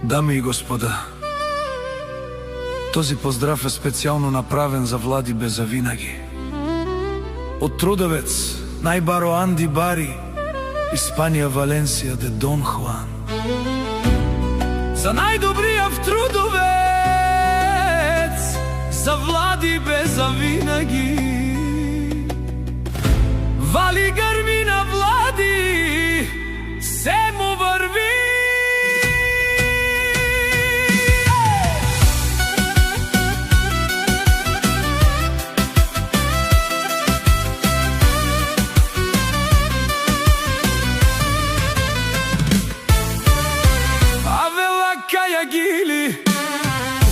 Дами и господа, този поздрав е специјално направен за Влади Безавинаги. Од Трудовец, најбаро Анди Бари, Испанија, Валенсија, де Дон Хуан. За најдобријав Трудовец, за Влади Безавинаги. Вали грмина Влади, се му врви.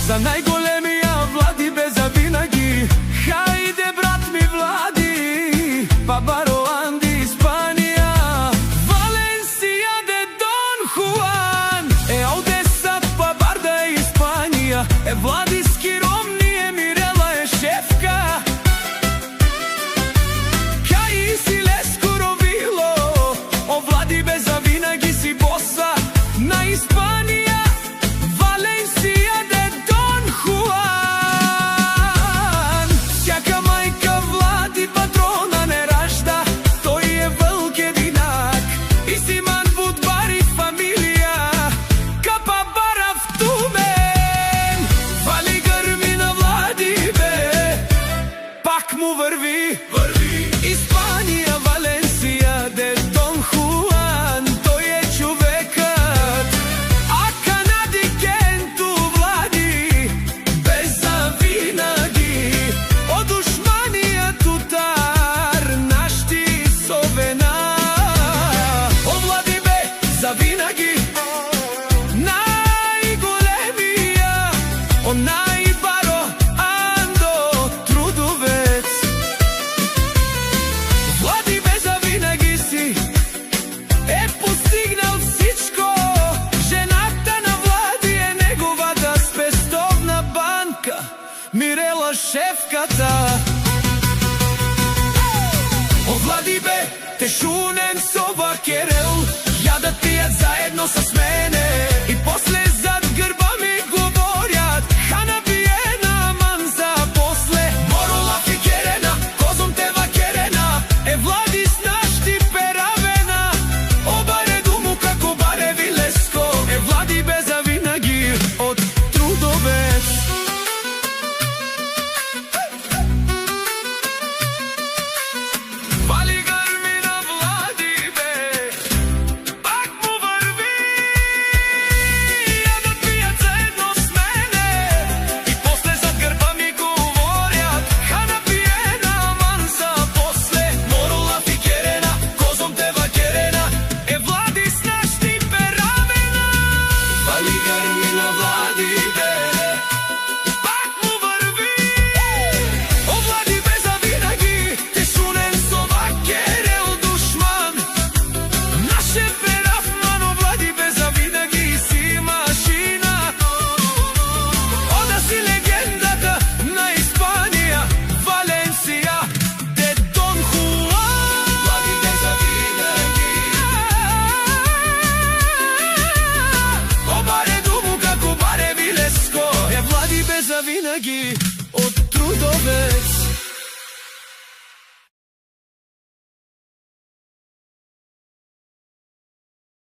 За најголемија Влади Безавинаги. Хајде брат ми Влади, па баро Анди Испанија, Валенсија де Дон Хуан, Одеса па Барда е Испанија, Влади скиромни е Мирела е шефка, кај си лескоро било, о Влади Безавинаги си боса на Испанија. Испанија, Валенсија, де Дон Хуан, тој е човекот, а Канади Кенту Влади Безавинаги. Од душманија тутар нашти совена, о Влади Безавинаги, најголемија, о најбаро Андо Трудовец. Влади Безавинаги си е постигнал всичко, жената на Влади е неговата спестовна банка, Мирела шефката. О Влади бе, те шунен со вакерел, јадат пијат заедно с мене и после зад грба ми говорят хана пиена манза после. Морола фикерена, козом те вакерена, Влади снашти перавена, обаре думу како баре Вилеско, Влади Безавинаги од Трудовец. Вали грмина Влади бе, пак му врви, јадат пијат заедно с мене и после зад грба ми говорят хана пиена манза после. Морола фикерена, козом те вакерена, Влади снашти перамена. Вали грмина Влади бе, пак му врви, о Влади Безавинаги, те шунен со вакерел душман, наше перавман, о Влади Безавинаги си машина, ода си легендата на Испанија, Валенсија, де Дон Хуан. Влади Безавинаги, обаре думу како баре Вилеско, Влади Безавинаги од Трудовец.